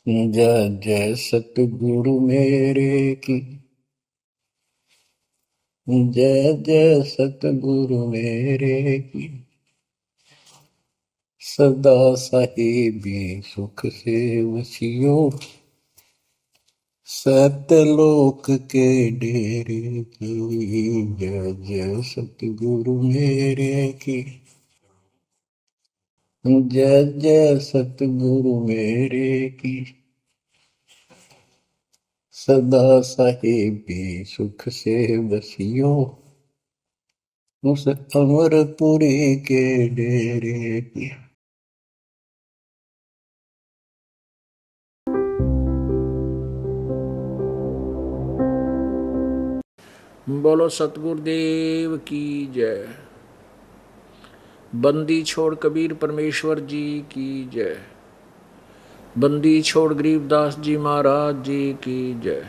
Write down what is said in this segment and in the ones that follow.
जय जय सतगुरु मेरे की। जय जय सतगुरु मेरे की। सदा साहिबी सुख से वसियो। सतलोक के डेरे की। जय जय सतगुरु मेरे की। जय जय सतगुरु मेरे की। सदा साहिबी सुख से वसियो। उस अमरपुरी के डेरे की। बोलो सतगुरुदेव की जय। बंदी छोड़ कबीर परमेश्वर जी की जय। बंदी छोड़ गरीबदास जी महाराज जी की जय।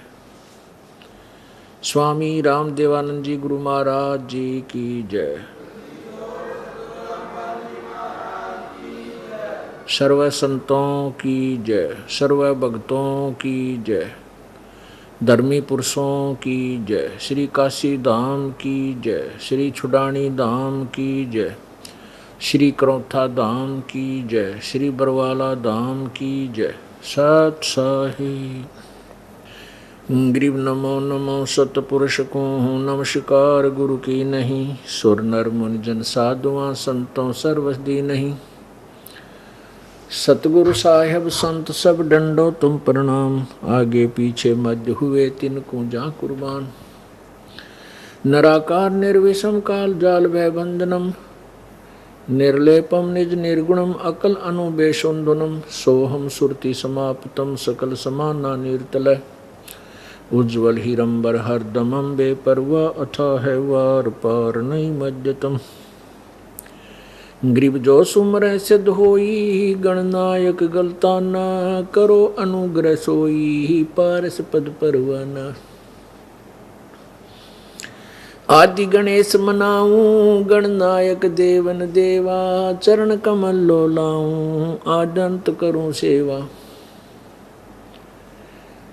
स्वामी रामदेवानंद जी गुरु महाराज जी की जय। सर्व संतों की जय। सर्व भक्तों की जय। धर्मी पुरुषों की जय। श्री काशी धाम की जय। श्री छुडानी धाम की जय। श्री करौथा धाम की जय। श्री बरवाला धाम की जय। सत साहिब। ग्रीव नमो नमो सतपुरुष को हूँ नमस्कार गुरु की नहीं। सुर नर मुनि जन साधुआं संतों सर्वसदी नहीं। सतगुरु साहेब संत सब डंडो तुम प्रणाम। आगे पीछे मध्य हुए तिनको जा कुर्बान। नराकार निर्विषम काल जाल भय बंधनम। निर्लेपम निज निर्गुणम अकल अनुबेशुंधुनम। सोहम सुरति समाप्तम सकल समाना निर्तलय। उज्ज्वल हिरंबर हरदमं बेपरवा अथा है वार पार नहीं मज्जतम। ग्रीव जो सुमर सिद्ध होई गणनायक गलता न करो अनुग्रह सोई पारस पद परवाना। आदि गणेश मनाऊं गणनायक देवन देवा। चरण कमल लो लाऊं आदंत करूं सेवा।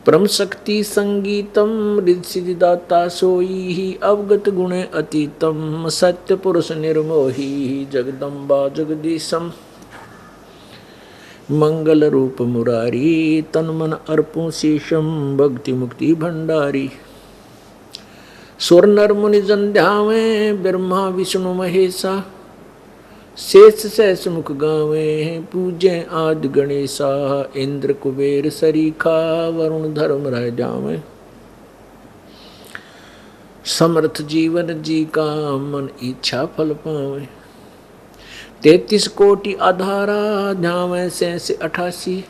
परम शक्ति संगीतम रिद्धिदाता सोई अवगत गुण अतीतम। सत्य पुरुष निर्मोही जगदम्बा जगदीशम। मंगल रूप मुरारी तन मन अर्पू शीशम। भक्ति मुक्ति भंडारी। सुर नर मुनि जन ध्यावे ब्रह्मा विष्णु महेशा। शेष सहस मुख गावे पूजे आदि गणेशा। इंद्र कुबेर सरीखा वरुण धर्म रह जावे। समर्थ जीवन जी का मन इच्छा फल पावे। 33 कोटि आधारा ध्यावे से 88।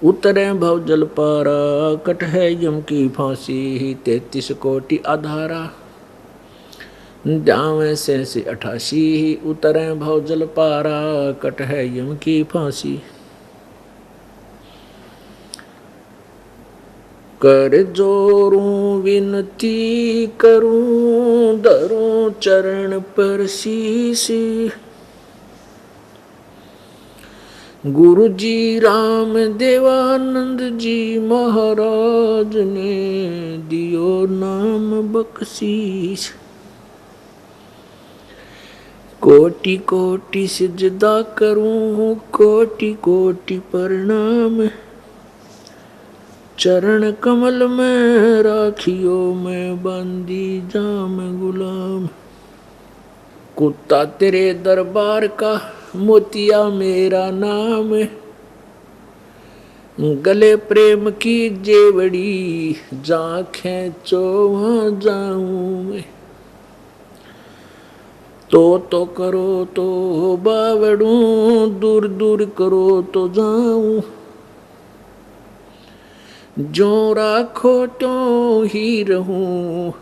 उतरे भव जल पारा कट है यम की फांसी। 33 कोटि आधारा ध्यावे से 88। उतरे भव जल पारा कट है यम की फांसी। कर जोरूं विनती करूं धरूं चरण पर शीश। गुरु जी राम देवानंद जी महाराज ने दियो नाम बख्शीश। कोटि कोटि सिजदा करूं कोटि कोटि प्रणाम। चरण कमल में राखियो मैं बंदी जाम गुलाम। कुत्ता तेरे दरबार का मोतिया मेरा नाम। गले प्रेम की जेवड़ी जा खेचो वहाँ जाऊं मैं। तो करो तो बावड़ूं दूर दूर करो तो जाऊं। जो राखो तो ही रहूं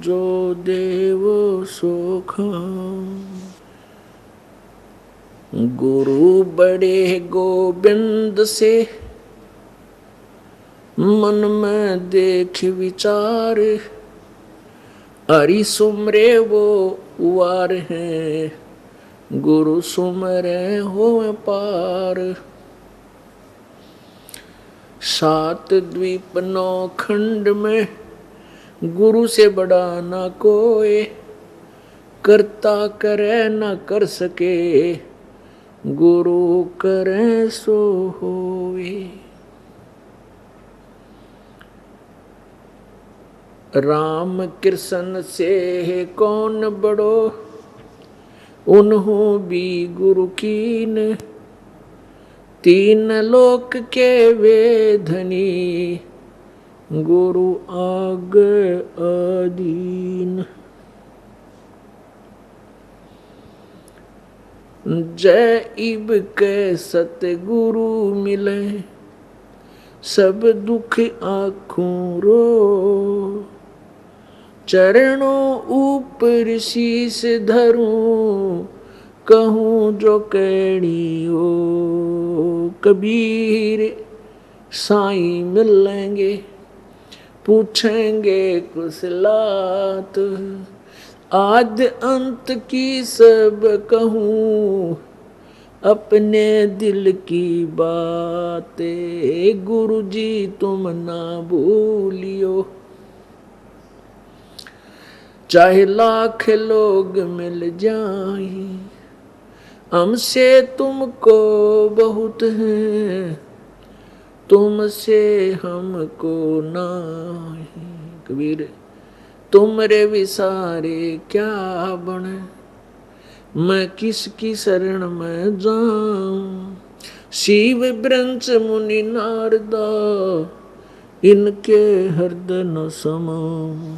जो देवो सो खाऊं। गुरु बड़े गोविंद से मन में देख विचार। हरि सुमरे वो उवार हैं गुरु सुमरे हो पार। सात द्वीप नौ खंड में गुरु से बड़ा ना कोई, करता करे न कर सके, गुरु करे सो होवे। राम कृष्ण से कौन बड़ो, उन्हों भी गुरु कीन, तीन लोक के वे धनी, गुरु आग अधीन। जय इब के सतगुरु मिले, सब दुख आँखों रो, चरणों ऊपर शीस धरूं, कहूँ जो कहनी हो। कबीर साईं मिलेंगे, पूछेंगे कुशलात, आद अंत की सब कहूँ, अपने दिल की बातें, गुरु जी तुम ना भूलियो। चाहे लाख लोग मिल जाएं, हमसे तुमको बहुत है, तुमसे हमको नहीं। कबीर तुमरे विसारे क्या बने, मैं किसकी शरण में जाऊं। शिव ब्रंच मुनि नारदा, इनके हृदय न समाऊं।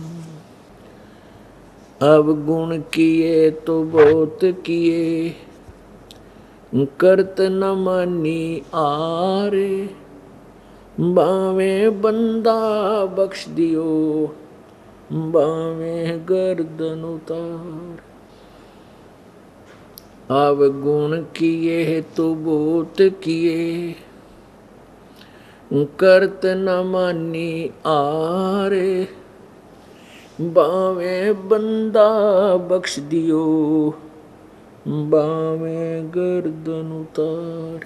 अब गुण किए तो बहुत किए, करत न मानी आरे, बावे बंदा बख्श दियो, बावे गर्दन उतार। अब गुण किए तो बहुत किए, करत न मानी आरे, बावे बंदा बख्श दियो, बावे गर्दन उतार।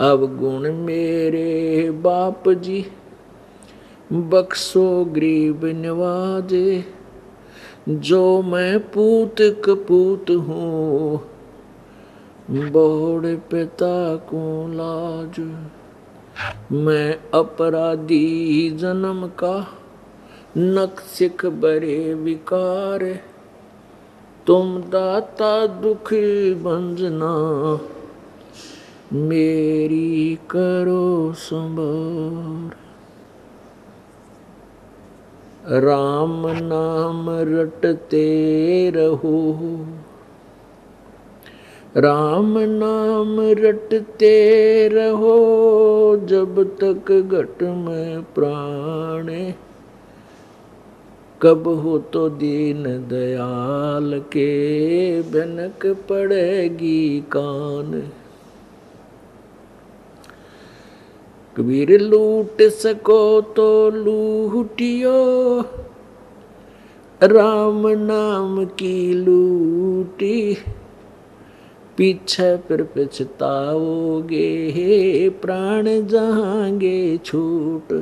अब गुण मेरे बाप जी, बख्शो गरीब नवाजे, जो मैं पूत कपूत हूँ, बोड़ पिता को लाज। मैं अपराधी जन्म का, नक सिख बरे विकार, तुम दाता दुख भंजना, मेरी करो संभार। राम नाम रटते रहो, राम नाम रटते रहो, जब तक घट में प्राणे, कब हो तो दीन दयाल के, भनक पड़ेगी कान। कबीर लूट सको तो लूटियो, राम नाम की लूटी, पीछे फिर पछताओगे, प्राण जाएंगे छूट।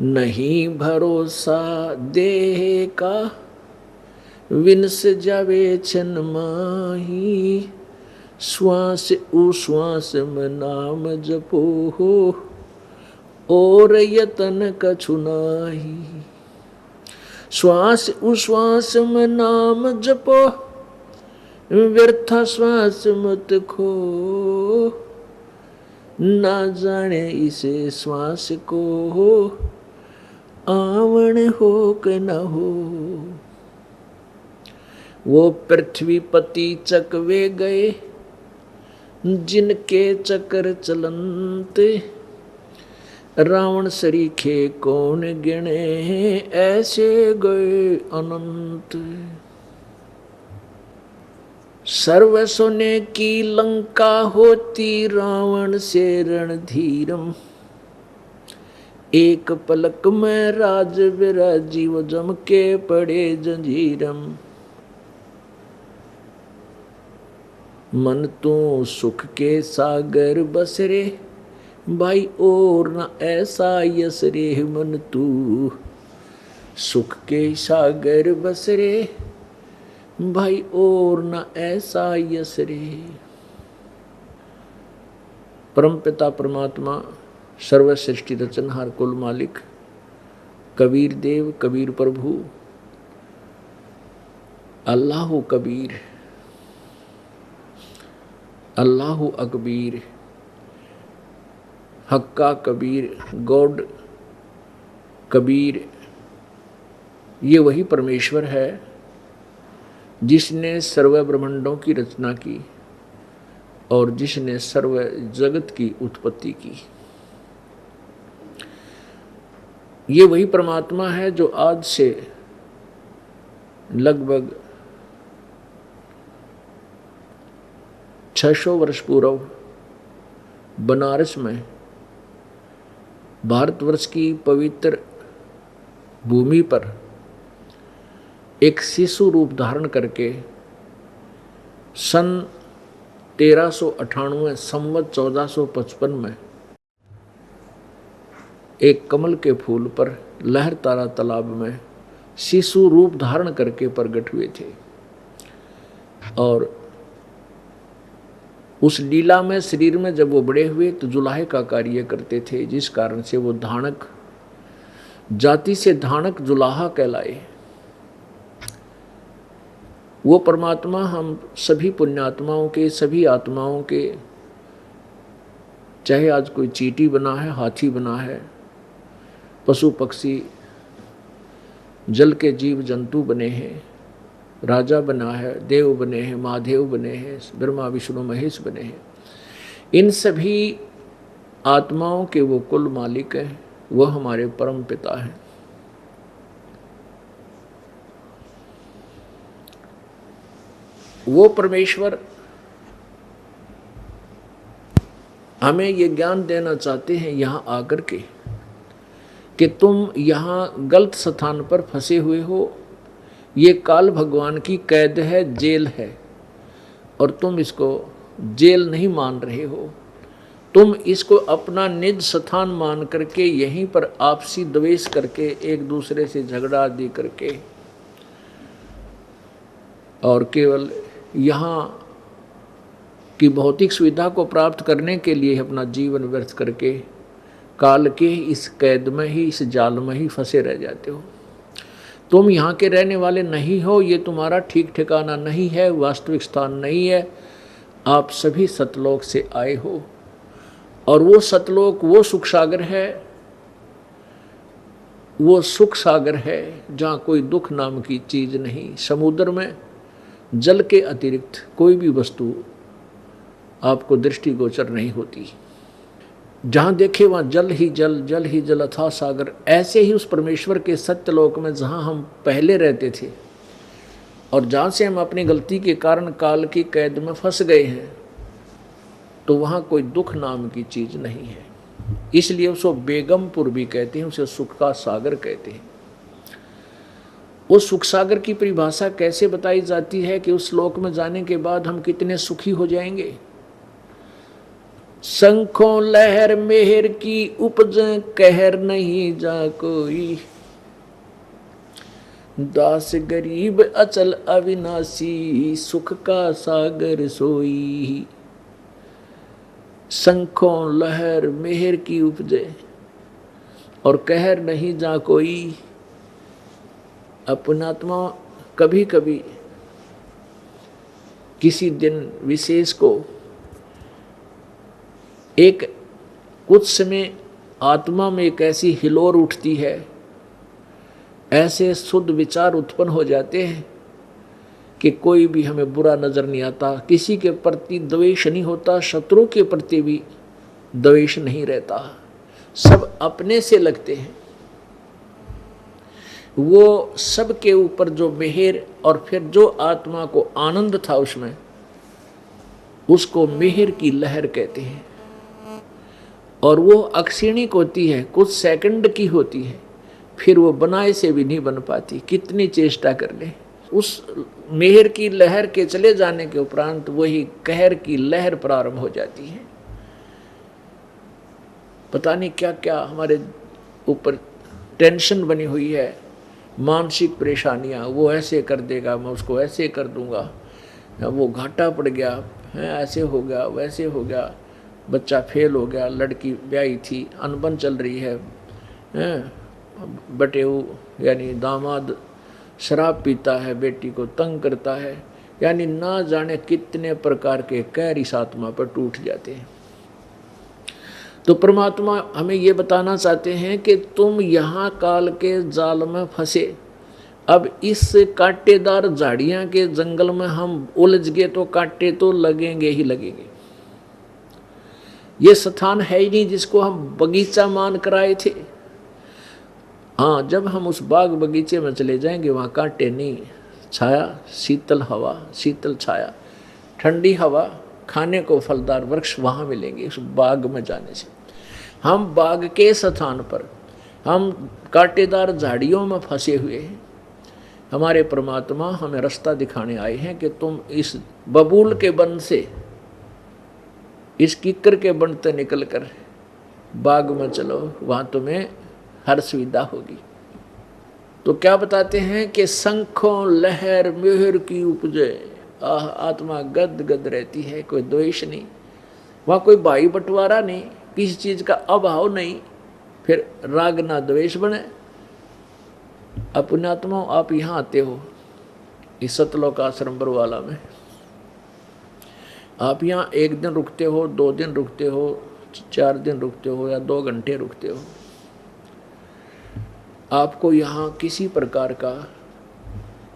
नहीं भरोसा देह का, विनस जावे छन माही, श्वास उश्वास में नाम जपो हो, और यतन कछु नाही। श्वास उश्वास में नाम जपो, व्यर्थ श्वास मत खो, ना जाने इसे श्वास को हो, आवण हो के न हो। वो पृथ्वी पति चकवे गए, जिनके चक्र चलंते, रावण सरीखे कौन गिने, ऐसे गए अनंत। सर्व सोने की लंका होती, रावण से रणधीरम, एक पलक में राज विराजी, वो जम के पड़े जंजीरम। मन तू सुख के सागर बस रे, भाई और न ऐसा यस रे। मन तू सुख के सागर बस रे, भाई और न ऐसा यस रे। परमपिता परमात्मा सर्व सृष्टि रचनहार कुल मालिक कबीर देव कबीर प्रभु अल्लाह कबीर अल्लाह अकबीर हक्का कबीर गॉड कबीर, ये वही परमेश्वर है जिसने सर्व ब्रह्मांडों की रचना की और जिसने सर्व जगत की उत्पत्ति की। ये वही परमात्मा है जो आज से लगभग 600 वर्ष पूर्व बनारस में भारतवर्ष की पवित्र भूमि पर एक शिशु रूप धारण करके सन 1398 संवत 1455 में एक कमल के फूल पर लहर तारा तालाब में शिशु रूप धारण करके प्रकट हुए थे। और उस लीला में शरीर में जब वो बड़े हुए तो जुलाहे का कार्य करते थे, जिस कारण से वो धानक जाति से धानक जुलाहा कहलाए। वो परमात्मा हम सभी पुण्यात्माओं के, सभी आत्माओं के, चाहे आज कोई चींटी बना है, हाथी बना है, पशु पक्षी, जल के जीव जंतु बने हैं, राजा बना है, देव बने हैं, महादेव बने हैं, ब्रह्मा विष्णु महेश बने हैं, इन सभी आत्माओं के वो कुल मालिक हैं, वो हमारे परम पिता हैं। वो परमेश्वर हमें ये ज्ञान देना चाहते हैं यहाँ आकर के कि तुम यहाँ गलत स्थान पर फंसे हुए हो। ये काल भगवान की कैद है, जेल है, और तुम इसको जेल नहीं मान रहे हो। तुम इसको अपना निज स्थान मान करके यहीं पर आपसी द्वेष करके, एक दूसरे से झगड़ा आदि करके, और केवल यहाँ की भौतिक सुविधा को प्राप्त करने के लिए अपना जीवन व्यर्थ करके काल के इस कैद में ही, इस जाल में ही फंसे रह जाते हो। तुम यहाँ के रहने वाले नहीं हो, ये तुम्हारा ठीक ठिकाना नहीं है, वास्तविक स्थान नहीं है। आप सभी सतलोक से आए हो, और वो सतलोक वो सुख सागर है, वो सुख सागर है जहाँ कोई दुख नाम की चीज नहीं। समुद्र में जल के अतिरिक्त कोई भी वस्तु आपको दृष्टिगोचर नहीं होती। जहाँ देखे वहाँ जल ही जल, जल ही जल, अथाह सागर। ऐसे ही उस परमेश्वर के सत्यलोक में जहाँ हम पहले रहते थे और जहाँ से हम अपनी गलती के कारण काल की कैद में फंस गए हैं, तो वहाँ कोई दुख नाम की चीज नहीं है। इसलिए उसको बेगमपुर भी कहते हैं, उसे सुख का सागर कहते हैं। उस सुख सागर की परिभाषा कैसे बताई जाती है कि उस लोक में जाने के बाद हम कितने सुखी हो जाएंगे। शंखों लहर मेहर की उपज, कहर नहीं जा कोई, दास गरीब अचल अविनाशी, सुख का सागर सोई। शंखों लहर मेहर की उपजे और कहर नहीं जा कोई। अपनात्मा कभी कभी किसी दिन विशेष को एक कुछ समय आत्मा में एक ऐसी हिलोर उठती है, ऐसे शुद्ध विचार उत्पन्न हो जाते हैं कि कोई भी हमें बुरा नजर नहीं आता, किसी के प्रति द्वेष नहीं होता, शत्रु के प्रति भी द्वेष नहीं रहता, सब अपने से लगते हैं। वो सब के ऊपर जो मेहर और फिर जो आत्मा को आनंद था उसमें, उसको मेहर की लहर कहते हैं। और वो अक्षीणिक होती है, कुछ सेकंड की होती है, फिर वो बनाए से भी नहीं बन पाती, कितनी चेष्टा कर ले। उस मेहर की लहर के चले जाने के उपरांत वही कहर की लहर प्रारंभ हो जाती है। पता नहीं क्या क्या हमारे ऊपर टेंशन बनी हुई है, मानसिक परेशानियां, वो ऐसे कर देगा, मैं उसको ऐसे कर दूंगा, वो घाटा पड़ गया है, ऐसे हो गया, वैसे हो गया, बच्चा फेल हो गया, लड़की ब्याही थी, अनबन चल रही है, बटेऊ यानी दामाद शराब पीता है, बेटी को तंग करता है, यानी ना जाने कितने प्रकार के कहर इस आत्मा पर टूट जाते हैं। तो परमात्मा हमें ये बताना चाहते हैं कि तुम यहाँ काल के जाल में फंसे, अब इस कांटेदार झाड़ियाँ के जंगल में हम उलझ गए तो कांटे तो लगेंगे ही लगेंगे। ये स्थान है ही नहीं जिसको हम बगीचा मान कर आए थे। हाँ, जब हम उस बाग बगीचे में चले जाएंगे वहाँ कांटे नहीं, छाया, शीतल हवा, शीतल छाया, ठंडी हवा, खाने को फलदार वृक्ष वहाँ मिलेंगे उस बाग में जाने से। हम बाग के स्थान पर हम कांटेदार झाड़ियों में फंसे हुए हैं। हमारे परमात्मा हमें रास्ता दिखाने आए हैं कि तुम इस बबूल के वन से, इस किक्कर के वन से निकल कर बाग में चलो, वहाँ तुम्हें हर सुविधा होगी। तो क्या बताते हैं कि शंखों लहर मेहर की उपजे, आत्मा गद गद रहती है, कोई द्वेष नहीं, वहाँ कोई भाई बंटवारा नहीं, किसी चीज़ का अभाव नहीं, फिर राग ना द्वेष बने। अपने आत्मा आप यहाँ आते हो इस सतलोक आश्रम बरवाला में, आप यहाँ एक दिन रुकते हो, 2 दिन रुकते हो, 4 दिन रुकते हो या 2 घंटे रुकते हो, आपको यहाँ किसी प्रकार का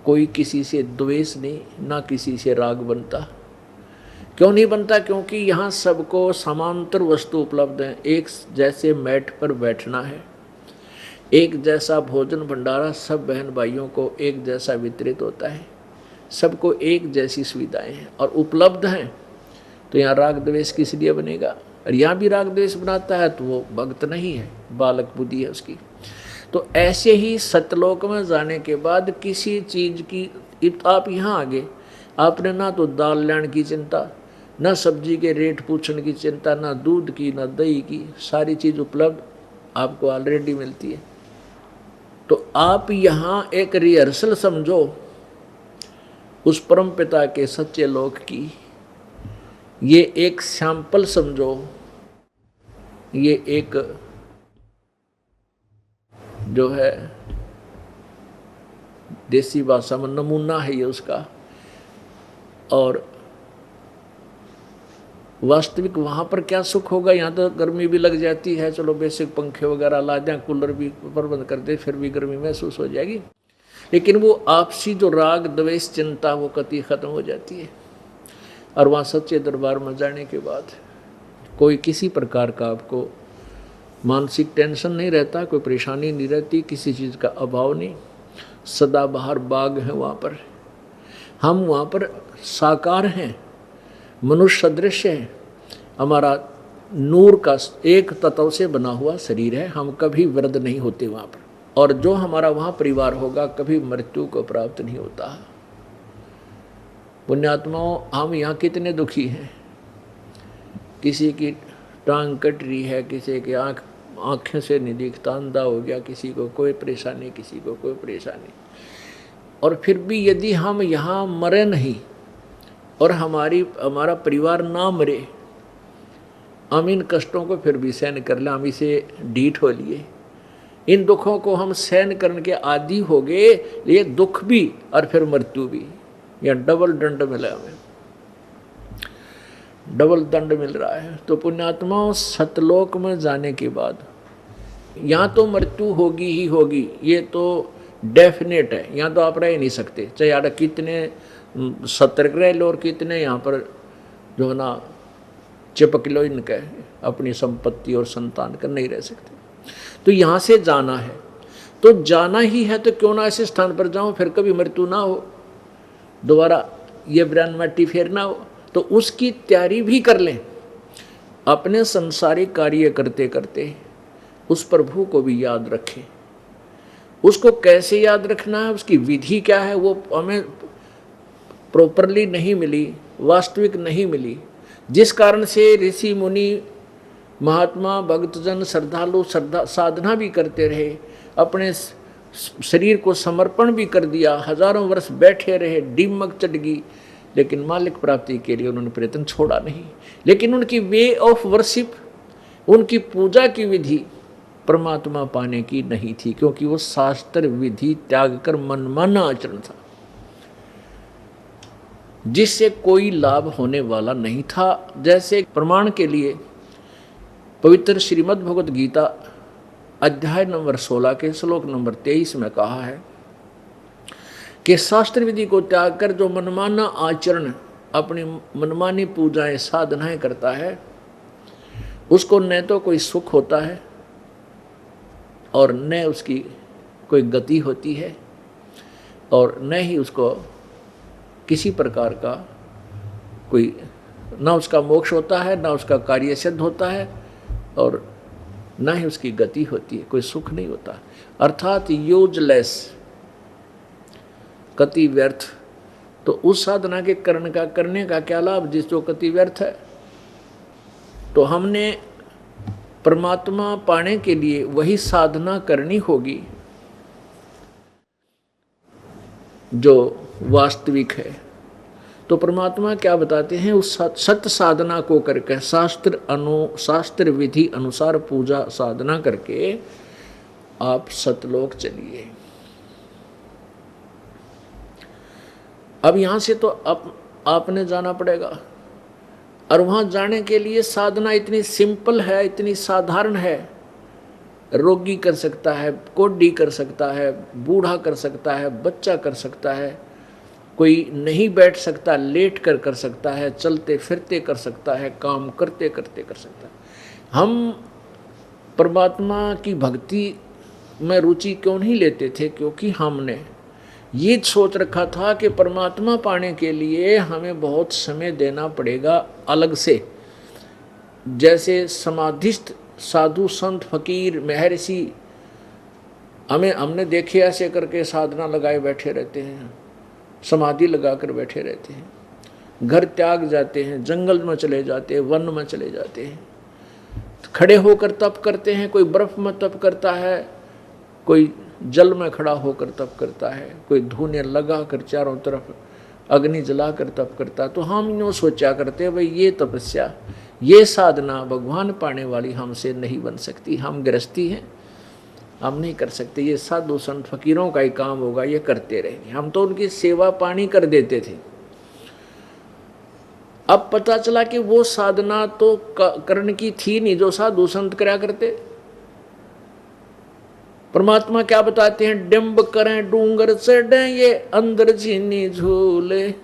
कोई किसी से द्वेष नहीं, ना किसी से राग बनता। क्यों नहीं बनता? क्योंकि यहाँ सबको समांतर वस्तु उपलब्ध है। एक जैसे मैट पर बैठना है, एक जैसा भोजन भंडारा सब बहन भाइयों को एक जैसा वितरित होता है, सबको एक जैसी सुविधाएं हैं और उपलब्ध हैं। तो यहाँ राग द्वेष किस लिए बनेगा? और यहाँ भी राग द्वेष बनाता है तो वो भक्त नहीं है, बालक बुद्धि है उसकी। तो ऐसे ही सतलोक में जाने के बाद किसी चीज़ की, आप यहाँ आ गए, आपने ना तो दाल लेने की चिंता, ना सब्जी के रेट पूछने की चिंता, ना दूध की, ना दही की, सारी चीज़ उपलब्ध आपको ऑलरेडी मिलती है। तो आप यहाँ एक रिहर्सल समझो उस परम पिता के सच्चे लोक की, ये एक सैंपल समझो, ये एक जो है देसी भाषा में नमूना है ये उसका। और वास्तविक वहाँ पर क्या सुख होगा? यहाँ तो गर्मी भी लग जाती है, चलो बेसिक पंखे वगैरह ला दें, कूलर भी प्रबंध कर दे, फिर भी गर्मी महसूस हो जाएगी, लेकिन वो आपसी जो राग द्वेष चिंता वो कति खत्म हो जाती है। और वहाँ सच्चे दरबार में जाने के बाद कोई किसी प्रकार का आपको मानसिक टेंशन नहीं रहता, कोई परेशानी नहीं रहती, किसी चीज़ का अभाव नहीं, सदाबहार बाग है वहाँ पर। हम वहाँ पर साकार हैं, मनुष्य सदृश है, हमारा नूर का एक तत्व से बना हुआ शरीर है, हम कभी वृद्ध नहीं होते वहाँ पर। और जो हमारा वहाँ परिवार होगा कभी मृत्यु को प्राप्त नहीं होता। पुण्यात्माओं, हम यहाँ कितने दुखी हैं, किसी की टांग कट रही है, किसी की आँखें से नहीं दिखता, अंधा हो गया, किसी को कोई परेशानी, किसी को कोई परेशानी। और फिर भी यदि हम यहाँ मरे नहीं और हमारा परिवार ना मरे, हम इन कष्टों को फिर भी सहन कर लें, हम इसे ढीठ हो लिए, इन दुखों को हम सहन करने के आदी हो गए, ये दुख भी और फिर मृत्यु भी, या डबल दंड मिला, हमें डबल दंड मिल रहा है। तो पुण्यात्माओं, सतलोक में जाने के बाद यहाँ तो मृत्यु होगी ही होगी, ये तो डेफिनेट है, यहाँ तो आप रह नहीं सकते, चाहे यार कितने सतर्क रह लो और कितने यहाँ पर जो है ना चिपक लो इनके अपनी संपत्ति और संतान का, नहीं रह सकते। तो यहाँ से जाना है, तो जाना ही है, तो क्यों ना ऐसे स्थान पर जाऊँ फिर कभी मृत्यु ना हो, दोबारा ये ब्रान माटी फेर ना हो, तो उसकी तैयारी भी कर लें। अपने संसारिक कार्य करते करते उस प्रभु को भी याद रखें, उसको कैसे याद रखना है, उसकी विधि क्या है, वो हमें प्रॉपरली नहीं मिली, वास्तविक नहीं मिली, जिस कारण से ऋषि मुनि महात्मा भक्तजन श्रद्धालु साधना भी करते रहे, अपने शरीर को समर्पण भी कर दिया, हजारों वर्ष बैठे रहे, डीमक चढ़ गई, लेकिन मालिक प्राप्ति के लिए उन्होंने प्रयत्न छोड़ा नहीं। लेकिन उनकी वे ऑफ वर्शिप, उनकी पूजा की विधि परमात्मा पाने की नहीं थी, क्योंकि वो शास्त्र विधि त्याग कर मनमाना आचरण था, जिससे कोई लाभ होने वाला नहीं था। जैसे प्रमाण के लिए पवित्र श्रीमद् भगवत गीता अध्याय नंबर 16 के श्लोक नंबर 23 में कहा है कि शास्त्र विधि को त्याग कर जो मनमाना आचरण, अपनी मनमानी पूजाएं साधनाएं करता है, उसको न तो कोई सुख होता है और न उसकी कोई गति होती है, और न ही उसको किसी प्रकार का कोई, न उसका मोक्ष होता है, न उसका कार्य सिद्ध होता है, और न ही उसकी गति होती है, कोई सुख नहीं होता, अर्थात यूजलेस, कति व्यर्थ। तो उस साधना के करने का क्या लाभ जिस जो कति व्यर्थ है। तो हमने परमात्मा पाने के लिए वही साधना करनी होगी जो वास्तविक है। तो परमात्मा क्या बताते हैं, उस सत्य साधना को करके शास्त्र विधि अनुसार पूजा साधना करके आप सतलोक चलिए। अब यहां से तो आपने जाना पड़ेगा, और वहां जाने के लिए साधना इतनी सिंपल है, इतनी साधारण है। रोगी कर सकता है, कोढ़ी कर सकता है, बूढ़ा कर सकता है, बच्चा कर सकता है, कोई नहीं बैठ सकता लेट कर सकता है, चलते फिरते कर सकता है, काम करते करते कर सकता है। हम परमात्मा की भक्ति में रुचि क्यों नहीं लेते थे? क्योंकि हमने ये सोच रखा था कि परमात्मा पाने के लिए हमें बहुत समय देना पड़ेगा अलग से। जैसे समाधिस्थ साधु संत फकीर महर्षि हमने देखे ऐसे करके साधना लगाए बैठे रहते हैं, समाधि लगा कर बैठे रहते हैं, घर त्याग जाते हैं, जंगल में चले जाते हैं, वन में चले जाते हैं, खड़े होकर तप करते हैं। कोई बर्फ में तप करता है, कोई जल में खड़ा होकर तप करता है, कोई धूने लगा कर चारों तरफ अग्नि जलाकर तप करता। तो हम यूँ सोचा करते भाई ये तपस्या, ये साधना भगवान पाने वाली हमसे नहीं बन सकती, हम गृहस्थी हैं, हम नहीं कर सकते, ये साधु संत फकीरों का ही काम होगा, ये करते रहेंगे। हम तो उनकी सेवा पानी कर देते थे। अब पता चला कि वो साधना तो करने की थी नहीं जो साधु संत करा करते। परमात्मा क्या बताते हैं, डिम्ब करें डूंगर चढ़े ये अंदर चीनी झूले,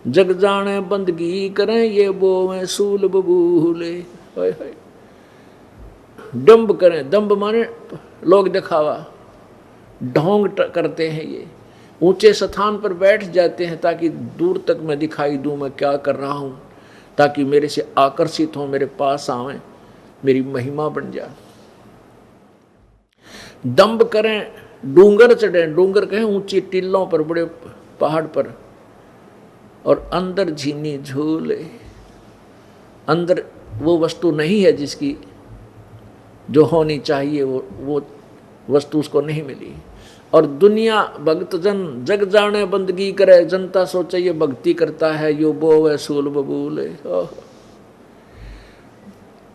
जग जाने बंदगी करें ये बोवें सूल बबूले। डम्ब करें, दम्ब माने लोग दिखावा, ढोंग करते हैं, ये ऊंचे स्थान पर बैठ जाते हैं ताकि दूर तक मैं दिखाई दूं मैं क्या कर रहा हूं, ताकि मेरे से आकर्षित हो, मेरे पास आवें, मेरी महिमा बन जाए। दम्ब करें डूंगर चढ़े, डूंगर कहें ऊंची टीलों पर, बड़े पहाड़ पर, और अंदर झीनी झूले, अंदर वो वस्तु नहीं है जिसकी जो होनी चाहिए, वो वस्तु उसको नहीं मिली। और दुनिया भक्तजन जग जाने बंदगी करे, जनता सोचे ये भक्ति करता है, यो बोवे सूल बबूले।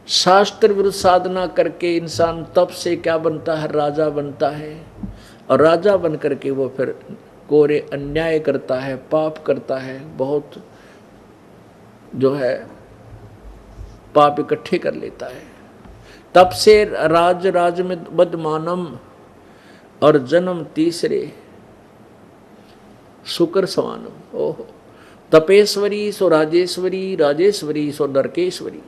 शास्त्र विरुद्ध साधना करके इंसान तप से क्या बनता है, राजा बनता है, और राजा बन करके वो फिर कोरे अन्याय करता है, पाप करता है, बहुत जो है पाप इकट्ठे कर लेता है। तब से राज में बदमानम, और जन्म तीसरे शुक्र सवानम। ओहो, तपेश्वरी सो राजेश्वरी, राजेश्वरी सो नरकेश्वरी।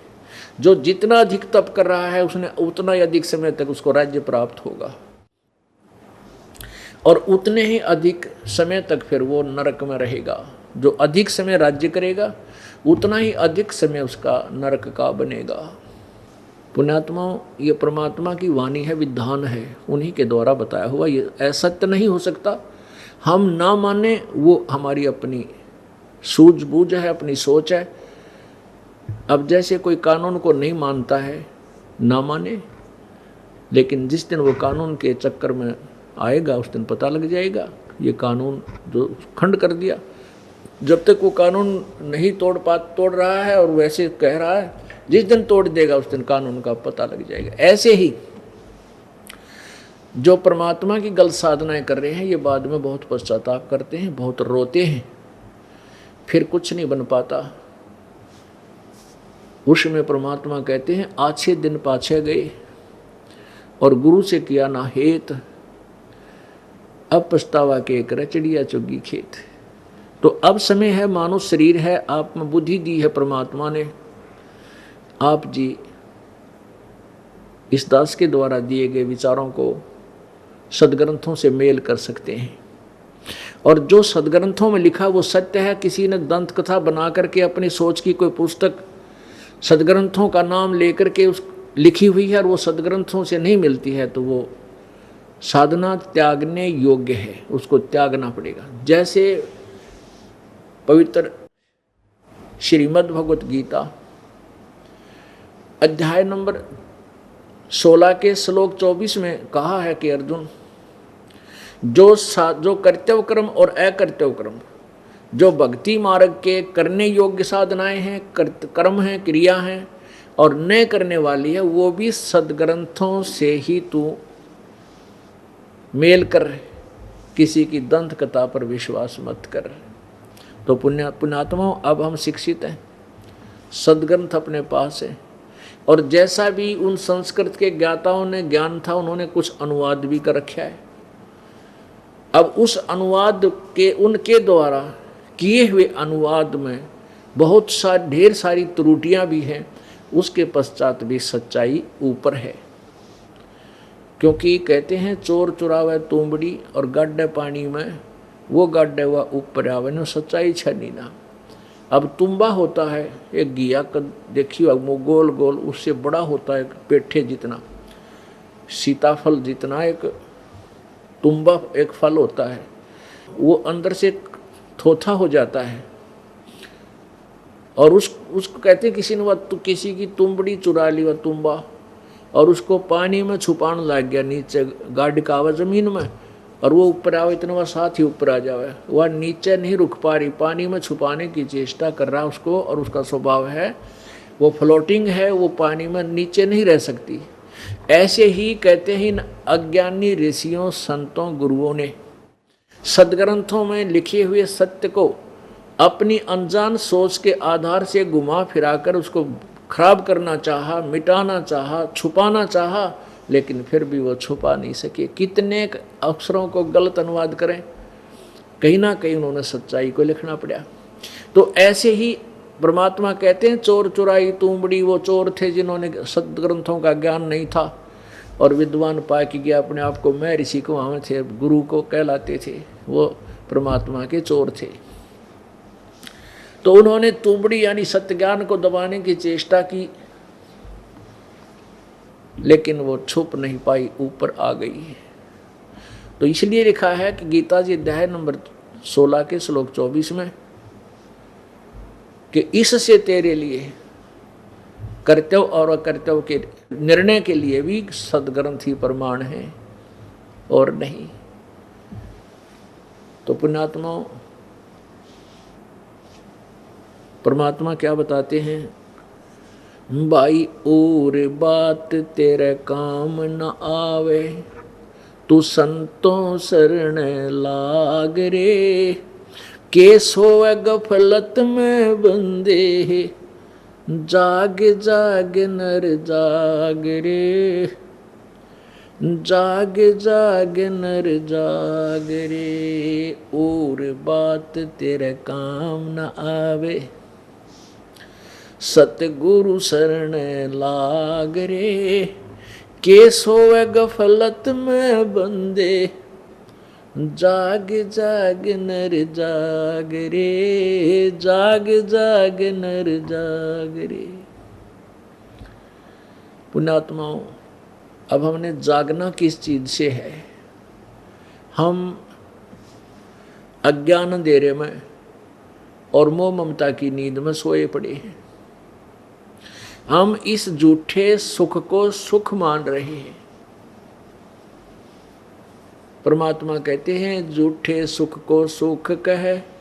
जो जितना अधिक तप कर रहा है उसने उतना ही अधिक समय तक उसको राज्य प्राप्त होगा, और उतने ही अधिक समय तक फिर वो नरक में रहेगा। जो अधिक समय राज्य करेगा उतना ही अधिक समय उसका नरक का बनेगा। पुण्यात्माओं, ये परमात्मा की वाणी है, विधान है, उन्हीं के द्वारा बताया हुआ। ये असत्य नहीं हो सकता। हम ना माने वो हमारी अपनी सूझबूझ है, अपनी सोच है। अब जैसे कोई कानून को नहीं मानता है, ना माने, लेकिन जिस दिन वो कानून के चक्कर में आएगा उस दिन पता लग जाएगा ये कानून जो खंड कर दिया। जब तक वो कानून नहीं तोड़ रहा है और वैसे कह रहा है, जिस दिन तोड़ देगा उस दिन कानून का पता लग जाएगा। ऐसे ही जो परमात्मा की गलत साधनाएं कर रहे हैं, ये बाद में बहुत पश्चाताप करते हैं, बहुत रोते हैं, फिर कुछ नहीं बन पाता। उसमें परमात्मा कहते हैं, आछे दिन पाछे गए और गुरु से किया ना हेत, अब पछतावा के करे चिड़िया चुगी खेत। तो अब समय है, मानो शरीर है, आप में बुद्धि दी है परमात्मा ने, आप जी इस दास के द्वारा दिए गए विचारों को सदग्रंथों से मेल कर सकते हैं। और जो सदग्रंथों में लिखा वो सत्य है। किसी ने दंत कथा बना करके अपनी सोच की कोई पुस्तक सदग्रंथों का नाम लेकर के उस लिखी हुई है और वो सदग्रंथों से नहीं मिलती है, तो वो साधना त्यागने योग्य है, उसको त्यागना पड़ेगा। जैसे पवित्र श्रीमद् भगवत गीता अध्याय नंबर 16 के श्लोक 24 में कहा है कि अर्जुन, जो कर्तव्य कर्म और अकर्तव्य कर्म, जो भक्ति मार्ग के करने योग्य साधनाएं हैं, कर्म हैं, क्रिया हैं, और न करने वाली है, वो भी सदग्रंथों से ही तू मेल कर, किसी की दंत कथा पर विश्वास मत कर। तो पुण्यात्माओं, अब हम शिक्षित हैं, सदग्रंथ अपने पास है, और जैसा भी उन संस्कृत के ज्ञाताओं ने ज्ञान था, उन्होंने कुछ अनुवाद भी कर रखा है। अब उस अनुवाद के उनके द्वारा किए हुए अनुवाद में बहुत ढेर सारी त्रुटियां भी हैं, उसके पश्चात भी सच्चाई ऊपर है। क्योंकि कहते हैं चोर चुरावे तुंबड़ी और गड्ढे पानी में, वो गड्ढे हुआ ऊपर आवे न, सच्चाई छनी ना। अब तुम्बा होता है एक घिया का, देखिए वो गोल गोल, उससे बड़ा होता है पेठे जितना, सीताफल जितना एक तुम्बा एक फल होता है, वो अंदर से थोथा हो जाता है। और उसको कहते हैं किसी ने किसी की तुम्बड़ी चुरा ली, वह तुम्बा, और उसको पानी में छुपाने लग गया, नीचे गाड़ का आवा जमीन में, और वो ऊपर आवे इतना वह साथ ही ऊपर आ जावे, वह नीचे नहीं रुक पा रही, पानी में छुपाने की चेष्टा कर रहा उसको, और उसका स्वभाव है वो फ्लोटिंग है, वो पानी में नीचे नहीं रह सकती। ऐसे ही कहते हैं अज्ञानी ऋषियों, संतों, गुरुओं ने सदग्रंथों में लिखे हुए सत्य को अपनी अनजान सोच के आधार से घुमा फिराकर उसको खराब करना चाहा, मिटाना चाहा, छुपाना चाहा, लेकिन फिर भी वो छुपा नहीं सके। कितने अक्षरों को गलत अनुवाद करें, कहीं ना कहीं उन्होंने सच्चाई को लिखना पड़ा। तो ऐसे ही परमात्मा कहते हैं चोर चुराई तुंबड़ी, वो चोर थे जिन्होंने सदग्रंथों का ज्ञान नहीं था, और विद्वान पाए कि गया अपने आप को मैं ऋषि को वहाँ थे, गुरु को कहलाते थे, वो परमात्मा के चोर थे। तो उन्होंने तुंबड़ी यानी सत्य ज्ञान को दबाने की चेष्टा की, लेकिन वो छुप नहीं पाई, ऊपर आ गई। तो इसलिए लिखा है कि गीता जी अध्याय नंबर 16 के श्लोक 24 में कि इससे तेरे लिए कर्तव्य और अकर्तव्य के निर्णय के लिए भी सदग्रंथ ही प्रमाण है और नहीं। तो पुण्यात्माओं, परमात्मा क्या बताते हैं, भाई और बात तेरे काम न आवे, तू संतों शरण लाग रे, के सोए गफलत में बंदे, जाग जाग नर जाग रे, जाग जाग नर जाग रे, और बात तेरे काम न आवे, सतगुरु शरण लाग रे, के सोए गफलत में बंदे, जाग जाग नर जाग रे, जाग जाग नर जाग रे। पुण्यात्माओं, अब हमने जागना किस चीज से है? हम अज्ञान अंधेरे में और मोह ममता की नींद में सोए पड़े हैं। हम इस झूठे सुख को सुख मान रहे हैं। परमात्मा कहते हैं झूठे सुख को सुख कहे,